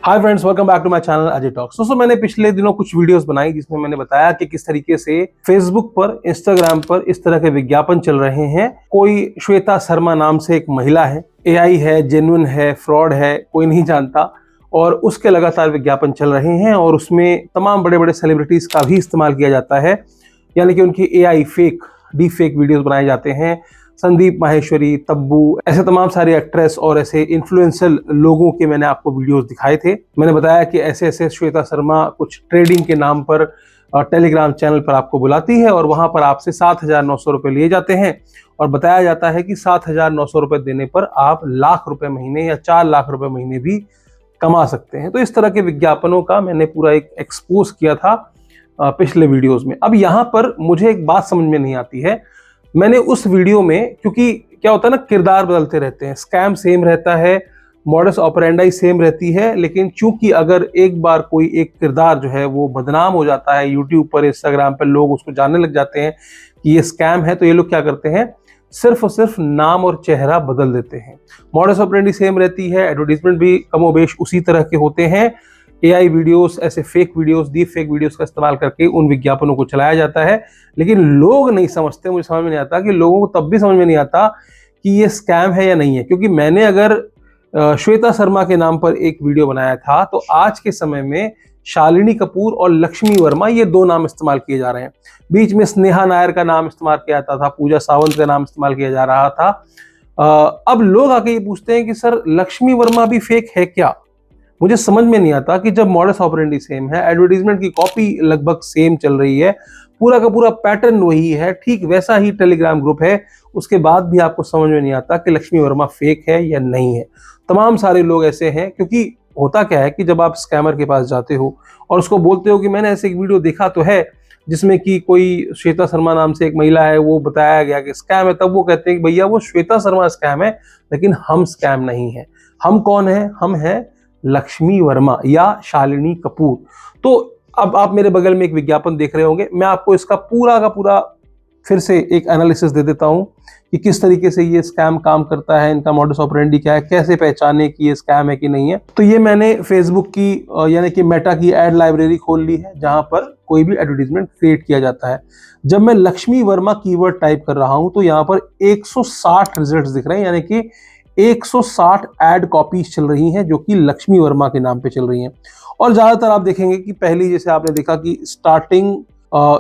Hi friends, welcome back to my channel Ajay talks. दोस्तों, मैंने पिछले दिनों कुछ वीडियोस बनाई जिसमें मैंने बताया कि किस तरीके से फेसबुक पर, इंस्टाग्राम पर इस तरह के विज्ञापन चल रहे हैं। कोई श्वेता शर्मा नाम से एक महिला है, एआई है, जेन्युइन है, फ्रॉड है, कोई नहीं जानता, और उसके लगातार विज्ञापन चल रहे हैं और उसमें तमाम बड़े बड़े सेलिब्रिटीज का भी इस्तेमाल किया जाता है, यानी कि उनकी AI fake, deep fake videos बनाए जाते हैं। संदीप माहेश्वरी, तब्बू, ऐसे तमाम सारे एक्ट्रेस और ऐसे इन्फ्लुएंसर लोगों के मैंने आपको वीडियोस दिखाए थे। मैंने बताया कि ऐसे ऐसे श्वेता शर्मा कुछ ट्रेडिंग के नाम पर टेलीग्राम चैनल पर आपको बुलाती है और वहां पर आपसे 7,900 रुपए लिए जाते हैं और बताया जाता है कि 7,900 रुपए देने पर आप लाख रुपए महीने या 4 लाख रुपए महीने भी कमा सकते हैं। तो इस तरह के विज्ञापनों का मैंने पूरा एक एक्सपोज किया था पिछले वीडियोस में। अब यहाँ पर मुझे एक बात समझ में नहीं आती है। मैंने उस वीडियो में, क्योंकि क्या होता है ना, किरदार बदलते रहते हैं, स्कैम सेम रहता है, मॉडस ऑपरेंडाई सेम रहती है, लेकिन चूंकि अगर एक बार कोई एक किरदार जो है वो बदनाम हो जाता है यूट्यूब पर, इंस्टाग्राम पर, लोग उसको जानने लग जाते हैं कि ये स्कैम है, तो ये लोग क्या करते हैं, सिर्फ और सिर्फ नाम और चेहरा बदल देते हैं। मॉडस ऑपरेंडी सेम रहती है, एडवर्टीजमेंट भी कमोबेश उसी तरह के होते हैं। एआई वीडियोस, ऐसे fake videos, deep fake videos का इस्तेमाल करके उन विज्ञापनों को चलाया जाता है, लेकिन लोग नहीं समझते। मुझे समझ में नहीं आता कि लोगों को तब भी समझ में नहीं आता कि ये स्कैम है या नहीं है, क्योंकि मैंने अगर श्वेता शर्मा के नाम पर एक वीडियो बनाया था तो आज के समय में शालिनी कपूर और लक्ष्मी वर्मा, ये दो नाम इस्तेमाल किए जा रहे हैं। बीच में स्नेहा नायर का नाम इस्तेमाल किया जाता था, पूजा सावंत का नाम इस्तेमाल किया जा रहा था। अब लोग आके ये पूछते हैं कि सर, लक्ष्मी वर्मा भी फेक है क्या? मुझे समझ में नहीं आता कि जब मॉडस ऑपरेंडी सेम है, एडवर्टीजमेंट की कॉपी लगभग सेम चल रही है, पूरा का पूरा पैटर्न वही है, ठीक वैसा ही टेलीग्राम ग्रुप है, उसके बाद भी आपको समझ में नहीं आता कि लक्ष्मी वर्मा फेक है या नहीं है। तमाम सारे लोग ऐसे हैं, क्योंकि होता क्या है कि जब आप स्कैमर के पास जाते हो और उसको बोलते हो कि मैंने ऐसे एक वीडियो देखा तो है जिसमें कि कोई श्वेता शर्मा नाम से एक महिला है, वो बताया गया कि स्कैम है, तब वो कहते हैं कि भैया वो श्वेता शर्मा स्कैम है, लेकिन हम स्कैम नहीं है। हम कौन है? हम हैं लक्ष्मी वर्मा या शालिनी कपूर। तो अब आप मेरे बगल में एक विज्ञापन देख रहे होंगे, मैं आपको इसका पूरा का पूरा फिर से एक एनालिसिस दे देता हूं कि किस तरीके से ये स्कैम काम करता है, इनका मॉडस ऑपरेंडी क्या है, कैसे पहचाने कि ये स्कैम है कि नहीं है। तो ये मैंने फेसबुक की यानी कि मेटा की एड लाइब्रेरी खोल ली है, जहां पर कोई भी एडवर्टीजमेंट क्रिएट किया जाता है। जब मैं लक्ष्मी वर्मा कीवर्ड टाइप कर रहा हूं तो यहाँ पर 160 रिजल्ट्स दिख रहे हैं, यानी कि 160 एड कॉपीज चल रही हैं जो कि लक्ष्मी वर्मा के नाम पे चल रही हैं। और ज्यादातर आप देखेंगे कि पहली, जैसे आपने देखा कि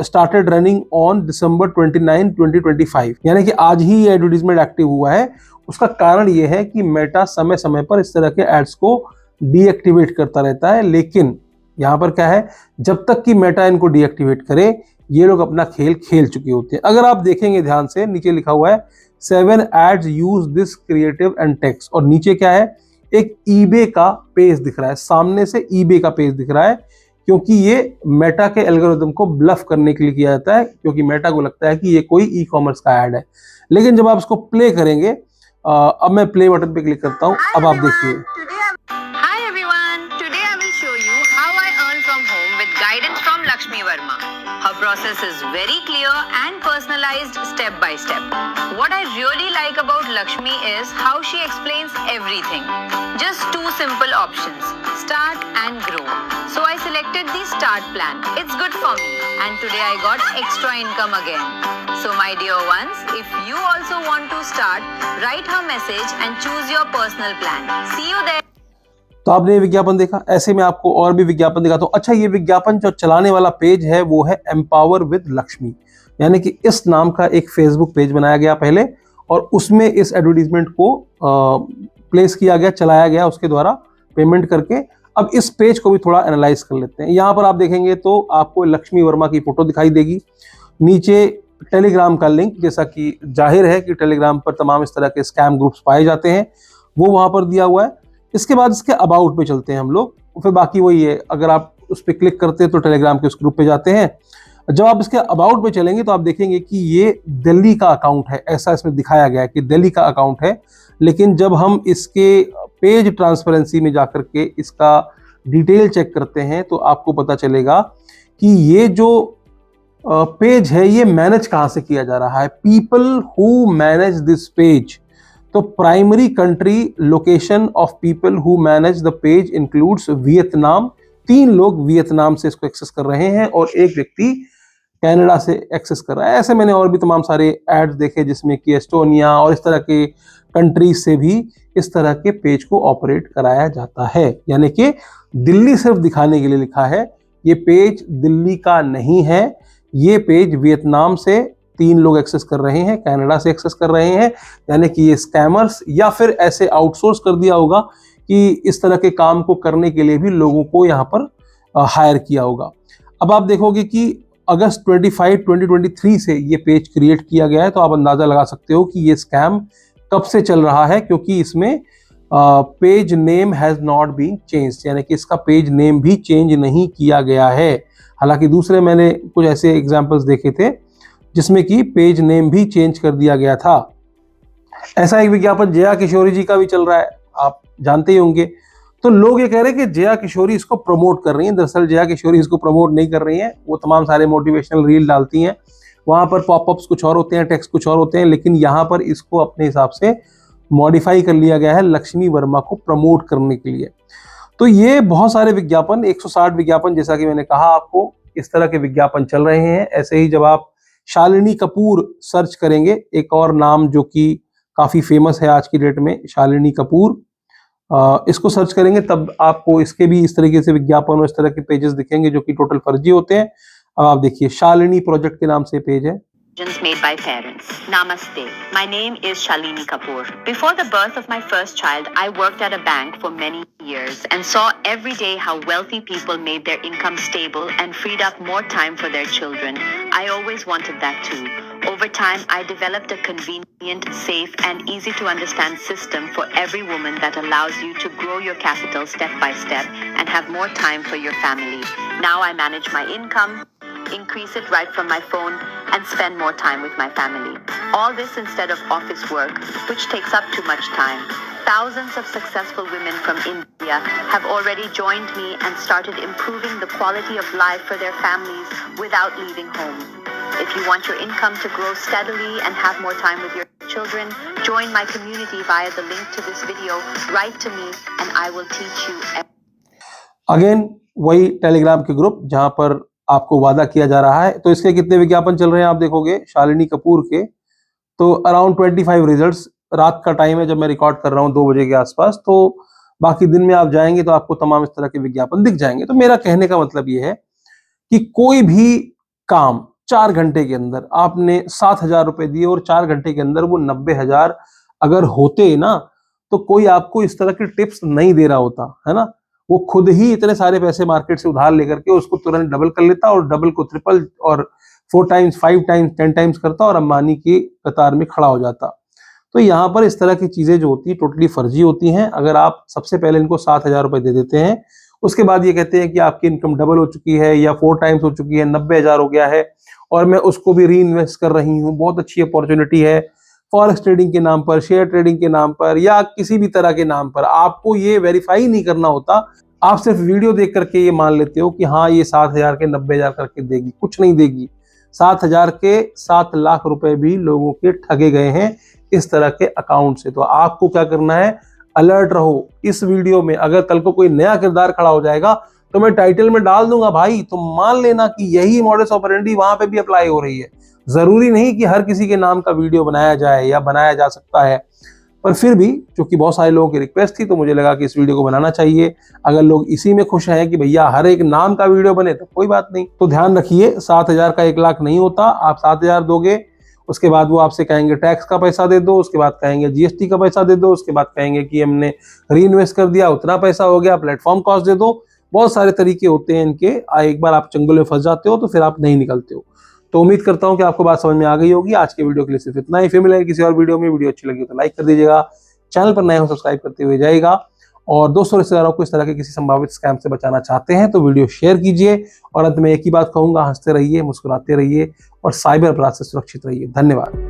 स्टार्टेड रनिंग ऑन दिसंबर 29, 2025, यानी कि आज ही ये एडवर्टीजमेंट एक्टिव हुआ है। उसका कारण ये है कि मेटा समय समय पर इस तरह के एड्स को डीएक्टिवेट करता रहता है, लेकिन यहाँ पर क्या है, जब तक कि मेटा इनको डीएक्टिवेट करे, ये लोग अपना खेल खेल चुके होते हैं। अगर आप देखेंगे ध्यान से, नीचे लिखा हुआ है 7 ads use this creative and text, और नीचे क्या है, एक ईबे का पेज दिख रहा है, सामने से ईबे का पेज दिख रहा है, क्योंकि ये मेटा के एल्गोरिथम को ब्लफ करने के लिए किया जाता है, क्योंकि मेटा को लगता है कि ये कोई ई कॉमर्स का ऐड है। लेकिन जब आप इसको प्ले करेंगे, अब मैं प्ले बटन पे क्लिक करता हूं, अब आप देखिए। Lakshmi Verma. Her process is very clear and personalized step by step. What I really like about Lakshmi is how she explains everything. Just two simple options, start and grow. So I selected the start plan. It's good for me and today I got extra income again. So my dear ones, if you also want to start, write her message and choose your personal plan. See you there. तो आपने ये विज्ञापन देखा, ऐसे में आपको और भी विज्ञापन दिखाता हूं। अच्छा, ये विज्ञापन जो चलाने वाला पेज है वो है एम्पावर विद लक्ष्मी, यानी कि इस नाम का एक फेसबुक पेज बनाया गया पहले और उसमें इस एडवर्टीजमेंट को प्लेस किया गया, चलाया गया उसके द्वारा पेमेंट करके। अब इस पेज को भी थोड़ा एनालाइज कर लेते हैं। यहाँ पर आप देखेंगे तो आपको लक्ष्मी वर्मा की फोटो दिखाई देगी, नीचे टेलीग्राम का लिंक, जैसा कि जाहिर है कि टेलीग्राम पर तमाम इस तरह के स्कैम ग्रुप्स पाए जाते हैं, वो वहां पर दिया हुआ है। इसके बाद इसके अबाउट पे चलते हैं हम लोग, फिर बाकी वही है, अगर आप उस पर क्लिक करते हैं तो टेलीग्राम के उस ग्रुप पे जाते हैं। जब आप इसके अबाउट पे चलेंगे तो आप देखेंगे कि ये दिल्ली का अकाउंट है, ऐसा इसमें दिखाया गया है कि दिल्ली का अकाउंट है। लेकिन जब हम इसके पेज ट्रांसपेरेंसी में जाकर के इसका डिटेल चेक करते हैं तो आपको पता चलेगा कि ये जो पेज है ये मैनेज कहाँ से किया जा रहा है, people who manage this page. तो primary country location of people who manage the page includes Vietnam. 3 लोग वियतनाम से इसको एक्सेस कर रहे हैं और एक व्यक्ति कनाडा से एक्सेस कर रहा है। ऐसे मैंने और भी तमाम सारे एड्स देखे जिसमें कि एस्टोनिया और इस तरह के कंट्रीज से भी इस तरह के पेज को ऑपरेट कराया जाता है। यानी कि दिल्ली सिर्फ दिखाने के लिए लिखा है, ये पेज दिल्ली का नहीं है, ये पेज वियतनाम से 3 लोग एक्सेस कर रहे हैं, कनाडा से एक्सेस कर रहे हैं। यानी कि ये स्कैमर्स या फिर ऐसे आउटसोर्स कर दिया होगा कि इस तरह के काम को करने के लिए भी लोगों को यहाँ पर हायर किया होगा। अब आप देखोगे कि अगस्त 25, 2023 से ये पेज क्रिएट किया गया है, तो आप अंदाजा लगा सकते हो कि ये स्कैम कब से चल रहा है, क्योंकि इसमें page name has not been change, यानी कि इसका पेज नेम भी चेंज नहीं किया गया है। हालांकि दूसरे मैंने कुछ ऐसे एग्जांपल्स देखे थे जिसमें कि पेज नेम भी चेंज कर दिया गया था। ऐसा एक विज्ञापन जया किशोरी जी का भी चल रहा है, आप जानते ही होंगे। तो लोग ये कह रहे हैं कि जया किशोरी इसको प्रमोट कर रही हैं। दरअसल जया किशोरी इसको प्रमोट नहीं कर रही हैं, वो तमाम सारे मोटिवेशनल रील डालती हैं, वहां पर पॉपअप्स कुछ और होते हैं, टेक्स्ट कुछ और होते हैं, लेकिन यहाँ पर इसको अपने हिसाब से मॉडिफाई कर लिया गया है लक्ष्मी वर्मा को प्रमोट करने के लिए। तो ये बहुत सारे विज्ञापन, 160 विज्ञापन, जैसा कि मैंने कहा आपको, इस तरह के विज्ञापन चल रहे हैं। ऐसे ही जब आप शालिनी कपूर सर्च करेंगे, एक और नाम जो कि काफी फेमस है आज की डेट में, शालिनी कपूर, इसको सर्च करेंगे तब आपको इसके भी इस तरीके से विज्ञापन और इस तरह के पेजेस दिखेंगे जो कि टोटल फर्जी होते हैं। अब आप देखिए, शालिनी प्रोजेक्ट के नाम से पेज है। Made by parents. Namaste. My name is Shalini Kapoor. Before the birth of my first child, I worked at a bank for many years and saw every day how wealthy people made their income stable and freed up more time for their children. I always wanted that too. Over time, I developed a convenient, safe, and easy to understand system for every woman that allows you to grow your capital step by step and have more time for your family. Now I manage my income, increase it right from my phone, and spend more time with my family. All this instead of office work, which takes up too much time. Thousands of successful women from India have already joined me and started improving the quality of life for their families without leaving home. If you want your income to grow steadily and have more time with your children, join my community via the link to this video. Write to me and I will teach you. Again वही Telegram के group जहां पर आपको वादा किया जा रहा है। तो इसके कितने विज्ञापन चल रहे हैं आप देखोगे, शालिनी कपूर के तो अराउंड 25 रिजल्ट्स। रात का टाइम है जब मैं रिकॉर्ड कर रहा हूँ, 2 बजे के आसपास, तो बाकी दिन में आप जाएंगे तो आपको तमाम इस तरह के विज्ञापन दिख जाएंगे। तो मेरा कहने का मतलब ये है कि कोई भी काम 4 घंटे के अंदर आपने 7,000 रुपए दिए और 4 घंटे के अंदर वो 90,000 अगर होते ना, तो कोई आपको इस तरह की टिप्स नहीं दे रहा होता, है ना। वो खुद ही इतने सारे पैसे मार्केट से उधार लेकर के उसको तुरंत डबल कर लेता और डबल को ट्रिपल और 4 टाइम्स, 5 टाइम्स, 10 टाइम्स करता और अंबानी की कतार में खड़ा हो जाता। तो यहाँ पर इस तरह की चीजें जो होती है टोटली फर्जी होती हैं। अगर आप सबसे पहले इनको 7,000 रुपए दे देते हैं, उसके बाद ये कहते हैं कि आपकी इनकम डबल हो चुकी है या 4 टाइम्स हो चुकी है, 90,000 हो गया है और मैं उसको भी री इन्वेस्ट कर रही हूँ, बहुत अच्छी अपॉर्चुनिटी है, फॉरेक्स ट्रेडिंग के नाम पर, शेयर ट्रेडिंग के नाम पर या किसी भी तरह के नाम पर। आपको ये वेरीफाई नहीं करना होता, आप सिर्फ वीडियो देख करके ये मान लेते हो कि हाँ ये 7,000 के 90,000 करके देगी। कुछ नहीं देगी। 7,000 के 7 लाख रुपए भी लोगों के ठगे गए हैं इस तरह के अकाउंट से। तो आपको क्या करना है, अलर्ट रहो। इस वीडियो में अगर कल को कोई नया किरदार खड़ा हो जाएगा तो मैं टाइटल में डाल दूंगा भाई, तो मान लेना कि यही मॉडस ऑपरेंडी वहां पे भी अप्लाई हो रही है। जरूरी नहीं कि हर किसी के नाम का वीडियो बनाया जाए या बनाया जा सकता है, पर फिर भी चूंकि बहुत सारे लोगों की रिक्वेस्ट थी तो मुझे लगा कि इस वीडियो को बनाना चाहिए। अगर लोग इसी में खुश हैं कि भैया हर एक नाम का वीडियो बने तो कोई बात नहीं। तो ध्यान रखिए, 7,000 का 1 लाख नहीं होता। आप 7,000 दोगे, उसके बाद वो आपसे कहेंगे टैक्स का पैसा दे दो, उसके बाद कहेंगे जीएसटी का पैसा दे दो, उसके बाद कहेंगे कि हमने री इन्वेस्ट कर दिया, उतना पैसा हो गया, प्लेटफॉर्म कॉस्ट दे दो। बहुत सारे तरीके होते हैं इनके। एक बार आप चंगुल में फंस जाते हो तो फिर आप नहीं निकलते हो। तो उम्मीद करता हूं कि आपको बात समझ में आ गई होगी। आज के वीडियो के लिए सिर्फ इतना ही। फिर मिलेंगे किसी और वीडियो में। वीडियो अच्छी लगी तो लाइक कर दीजिएगा, चैनल पर नए हो सब्सक्राइब करते हुए जाएगा, और दोस्तों रिश्तेदारों को इस तरह के किसी संभावित स्कैम से बचाना चाहते हैं तो वीडियो शेयर कीजिए। और अंत में एक ही बात कहूंगा, हंसते रहिए, मुस्कुराते रहिए और साइबर अपराध से सुरक्षित रहिए। धन्यवाद।